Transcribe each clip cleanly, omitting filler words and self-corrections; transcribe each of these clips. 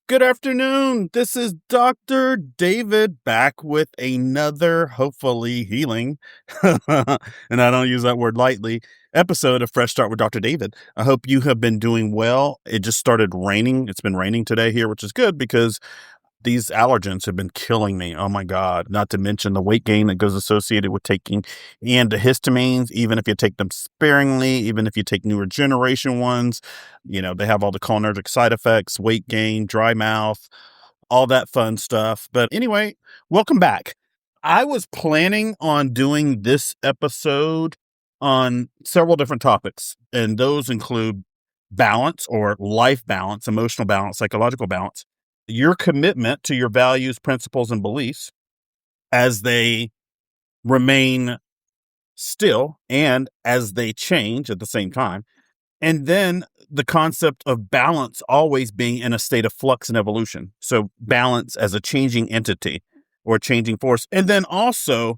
Good afternoon. This is Dr. David back with another, hopefully healing, and I don't use that word lightly, episode of Fresh Start with Dr. David. I hope you have been doing well. It just started raining. It's been raining today here, which is good because these allergens have been killing me. Oh my God. Not to mention the weight gain that goes associated with taking antihistamines, even if you take them sparingly, even if you take newer generation ones, they have all the cholinergic side effects, weight gain, dry mouth, all that fun stuff. But anyway, welcome back. I was planning on doing this episode on several different topics, and those include balance or life balance, emotional balance, psychological balance, your commitment to your values, principles, and beliefs as they remain still and as they change at the same time. And then the concept of balance always being in a state of flux and evolution. So balance as a changing entity or a changing force. And then also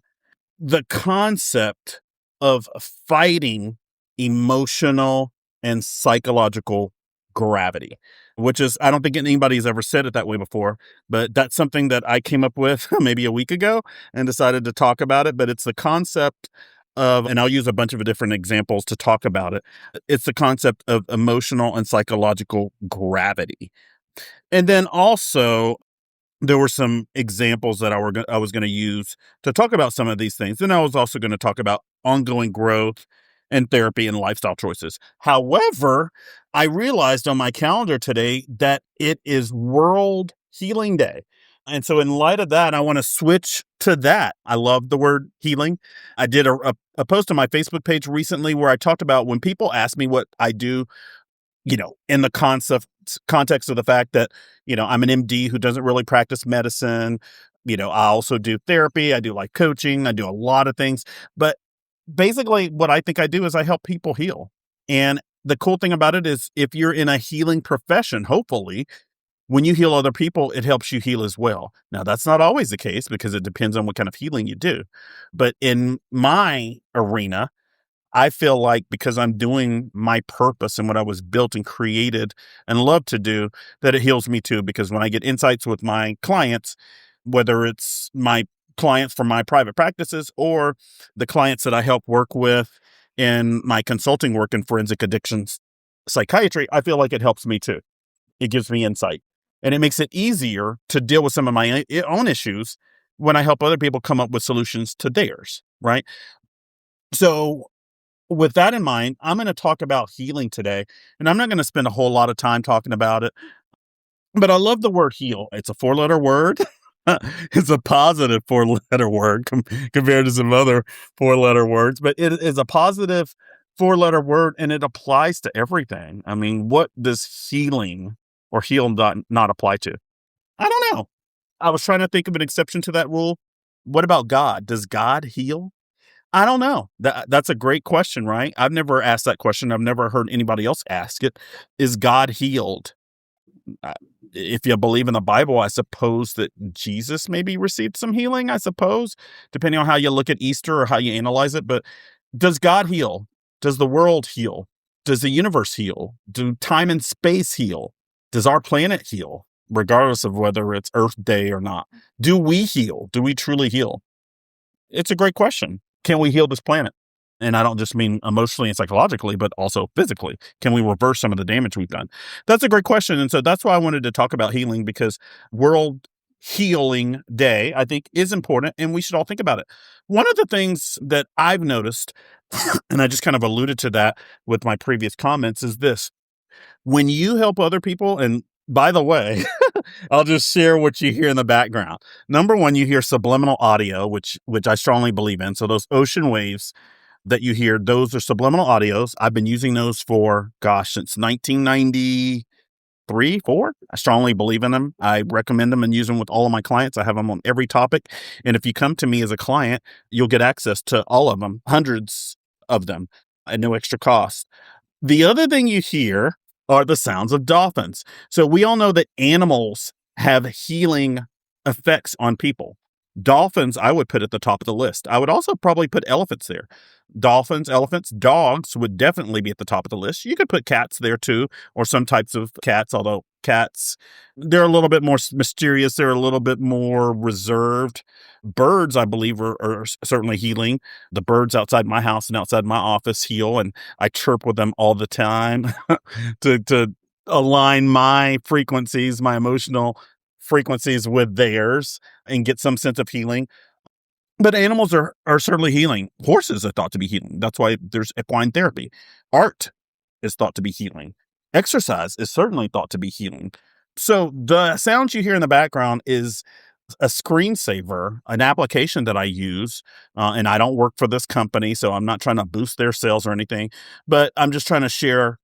the concept of fighting emotional and psychological gravity, which is, I don't think anybody's ever said it that way before, but that's something that I came up with maybe a week ago and decided to talk about it. But it's the concept of, and I'll use a bunch of different examples to talk about it. It's the concept of emotional and psychological gravity. And then also, there were some examples that I was going to use to talk about some of these things. And I was also going to talk about ongoing growth and therapy and lifestyle choices. However, I realized on my calendar today that it is World Healing Day. And so in light of that, I want to switch to that. I love the word healing. I did a post on my Facebook page recently where I talked about when people ask me what I do, in the context of the fact that, I'm an MD who doesn't really practice medicine. I also do therapy. I do life coaching. I do a lot of things. But basically what I think I do is I help people heal. And the cool thing about it is if you're in a healing profession, hopefully, when you heal other people, it helps you heal as well. Now, that's not always the case because it depends on what kind of healing you do. But in my arena, I feel like because I'm doing my purpose and what I was built and created and love to do, that it heals me too. Because when I get insights with my clients, whether it's my clients from my private practices or the clients that I help work with in my consulting work in forensic addictions psychiatry, I feel like it helps me too. It gives me insight and it makes it easier to deal with some of my own issues when I help other people come up with solutions to theirs, right? So with that in mind, I'm going to talk about healing today, and I'm not going to spend a whole lot of time talking about it, but I love the word heal. It's a 4-letter word. It's a positive 4-letter word compared to some other 4-letter words, but it is a positive 4-letter word and it applies to everything. I mean, what does healing or heal not apply to? I don't know. I was trying to think of an exception to that rule. What about God? Does God heal? I don't know. That's a great question, right? I've never asked that question. I've never heard anybody else ask it. Is God healed? If you believe in the Bible, I suppose that Jesus maybe received some healing, I suppose, depending on how you look at Easter or how you analyze it. But does God heal? Does the world heal? Does the universe heal? Do time and space heal? Does our planet heal, regardless of whether it's Earth Day or not? Do we heal? Do we truly heal? It's a great question. Can we heal this planet? And I don't just mean emotionally and psychologically, but also physically. Can we reverse some of the damage we've done? That's a great question. And so that's why I wanted to talk about healing, because World Healing Day, I think, is important and we should all think about it. One of the things that I've noticed, and I just kind of alluded to that with my previous comments, is this. When you help other people, and by the way, I'll just share what you hear in the background. Number one, you hear subliminal audio, which I strongly believe in. So those ocean waves that you hear, those are subliminal audios. I've been using those since 1993, 4. I strongly believe in them. I recommend them and use them with all of my clients. I have them on every topic. And if you come to me as a client, you'll get access to all of them, hundreds of them at no extra cost. The other thing you hear are the sounds of dolphins. So we all know that animals have healing effects on people. Dolphins, I would put at the top of the list. I would also probably put elephants there. Dolphins, elephants, dogs would definitely be at the top of the list. You could put cats there too, or some types of cats, although Cats, they're a little bit more mysterious. They're a little bit more reserved. Birds, I believe, are certainly healing. The birds outside my house and outside my office heal, and I chirp with them all the time to align my frequencies, my emotional frequencies with theirs, and get some sense of healing. But animals are certainly healing. Horses are thought to be healing. That's why there's equine therapy. Art is thought to be healing. Exercise is certainly thought to be healing. So the sounds you hear in the background is a screensaver, an application that I use, and I don't work for this company, so I'm not trying to boost their sales or anything, but I'm just trying to share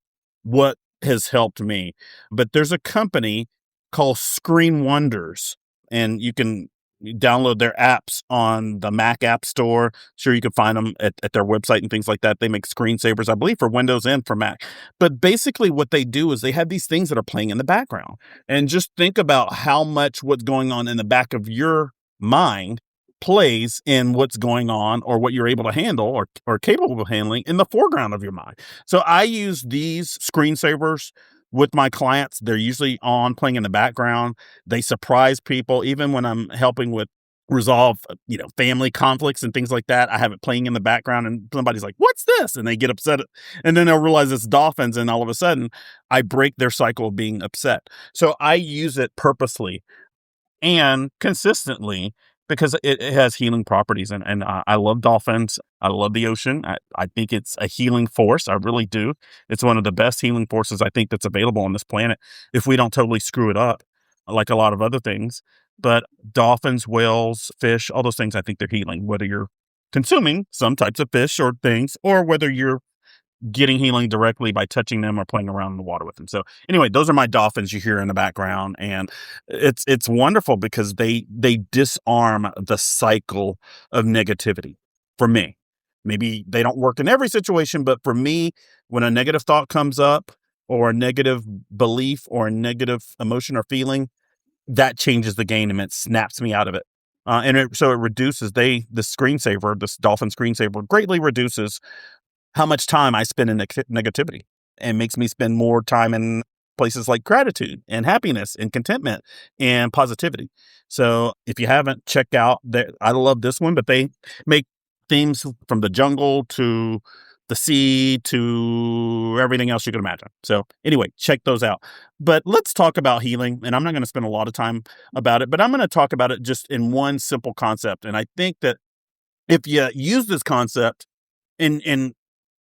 what has helped me. But there's a company called Screen Wonders, and you can download their apps on the Mac App Store. Sure, you can find them at their website and things like that. They make screensavers, I believe, for Windows and for Mac. But basically, what they do is they have these things that are playing in the background. And just think about how much what's going on in the back of your mind plays in what's going on or what you're able to handle or capable of handling in the foreground of your mind. So I use these screensavers with my clients. They're usually on playing in the background. They surprise people. Even when I'm helping with resolve, family conflicts and things like that, I have it playing in the background and somebody's like, "What's this?" And they get upset. And then they'll realize it's dolphins. And all of a sudden I break their cycle of being upset. So I use it purposely and consistently because it has healing properties. And I love dolphins. I love the ocean. I think it's a healing force. I really do. It's one of the best healing forces I think that's available on this planet if we don't totally screw it up like a lot of other things. But dolphins, whales, fish, all those things, I think they're healing, whether you're consuming some types of fish or things, or whether you're getting healing directly by touching them or playing around in the water with them. So anyway, those are my dolphins you hear in the background, and it's wonderful because they disarm the cycle of negativity for me. Maybe they don't work in every situation, but for me, when a negative thought comes up or a negative belief or a negative emotion or feeling, that changes the game and it snaps me out of it. So it reduces the screensaver, this dolphin screensaver greatly reduces how much time I spend in negativity and makes me spend more time in places like gratitude and happiness and contentment and positivity. So if you haven't checked out that, I love this one, but they make themes from the jungle to the sea to everything else you can imagine. So anyway, check those out. But let's talk about healing. And I'm not going to spend a lot of time about it, but I'm going to talk about it just in one simple concept. And I think that if you use this concept and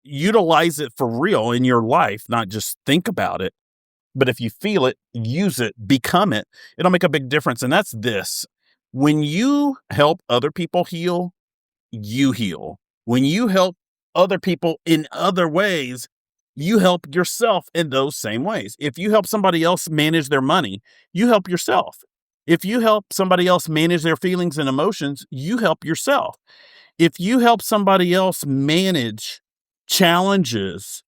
utilize it for real in your life, not just think about it, but if you feel it, use it, become it, it'll make a big difference. And that's this. When you help other people heal, you heal. When you help other people in other ways, you help yourself in those same ways. If you help somebody else manage their money, you help yourself. If you help somebody else manage their feelings and emotions, you help yourself. If you help somebody else manage challenges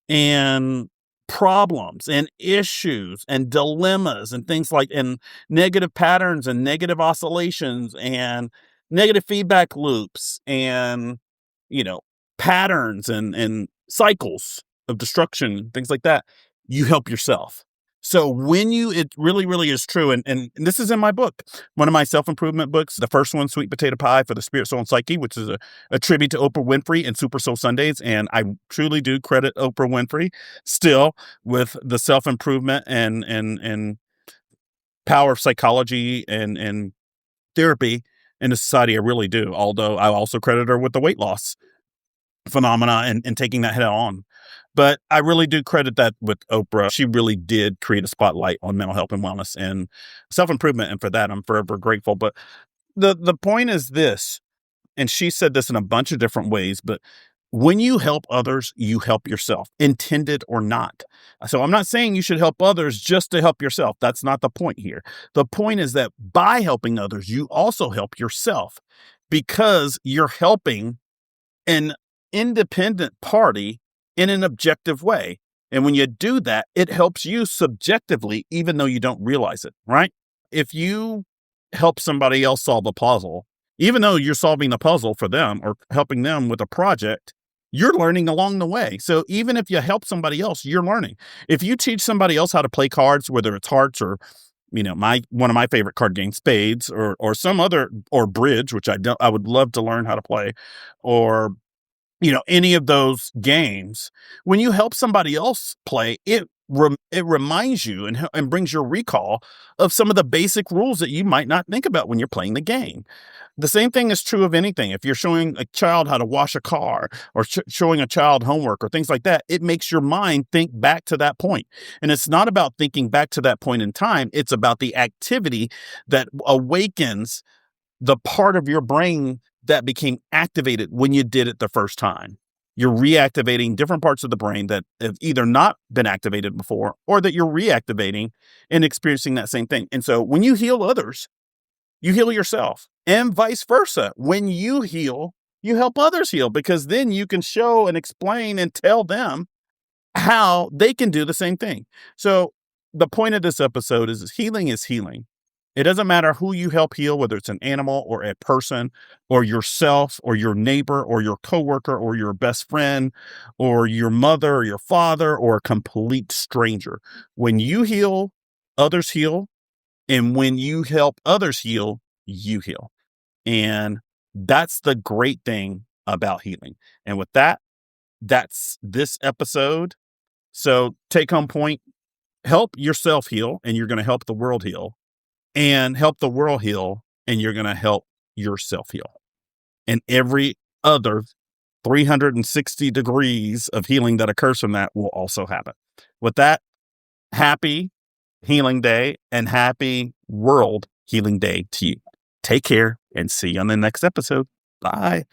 and problems and issues and dilemmas and things like, and negative patterns and negative oscillations and negative feedback loops and, patterns and cycles of destruction, things like that, you help yourself. So it really, really is true. And this is in my book, one of my self-improvement books, the first one, Sweet Potato Pie for the Spirit, Soul, and Psyche, which is a tribute to Oprah Winfrey and Super Soul Sundays. And I truly do credit Oprah Winfrey still with the self-improvement and power of psychology and therapy in the society. I really do. Although I also credit her with the weight loss phenomena and taking that head on. But I really do credit that with Oprah. She really did create a spotlight on mental health and wellness and self-improvement. And for that, I'm forever grateful. But the point is this, and she said this in a bunch of different ways, but when you help others, you help yourself, intended or not. So I'm not saying you should help others just to help yourself. That's not the point here. The point is that by helping others, you also help yourself because you're helping an independent party in an objective way. And when you do that, it helps you subjectively, even though you don't realize it, right? If you help somebody else solve a puzzle, even though you're solving the puzzle for them or helping them with a project, you're learning along the way. So even if you help somebody else, you're learning. If you teach somebody else how to play cards, whether it's hearts or my one of my favorite card games, spades, or some other, or bridge, which I would love to learn how to play, or any of those games, when you help somebody else play, it reminds you and brings your recall of some of the basic rules that you might not think about when you're playing the game. The same thing is true of anything. If you're showing a child how to wash a car, or showing a child homework or things like that, it makes your mind think back to that point. And it's not about thinking back to that point in time. It's about the activity that awakens the part of your brain that became activated when you did it the first time. You're reactivating different parts of the brain that have either not been activated before, or that you're reactivating and experiencing that same thing. And so when you heal others, you heal yourself, and vice versa. When you heal, you help others heal, because then you can show and explain and tell them how they can do the same thing. So the point of this episode is healing is healing. It doesn't matter who you help heal, whether it's an animal or a person or yourself or your neighbor or your coworker or your best friend or your mother or your father or a complete stranger. When you heal, others heal. And when you help others heal, you heal. And that's the great thing about healing. And with that, that's this episode. So take home point, help yourself heal, and you're going to help the world heal. And help the world heal, and you're going to help yourself heal. And every other 360 degrees of healing that occurs from that will also happen. With that, happy Healing Day and happy World Healing Day to you. Take care and see you on the next episode. Bye.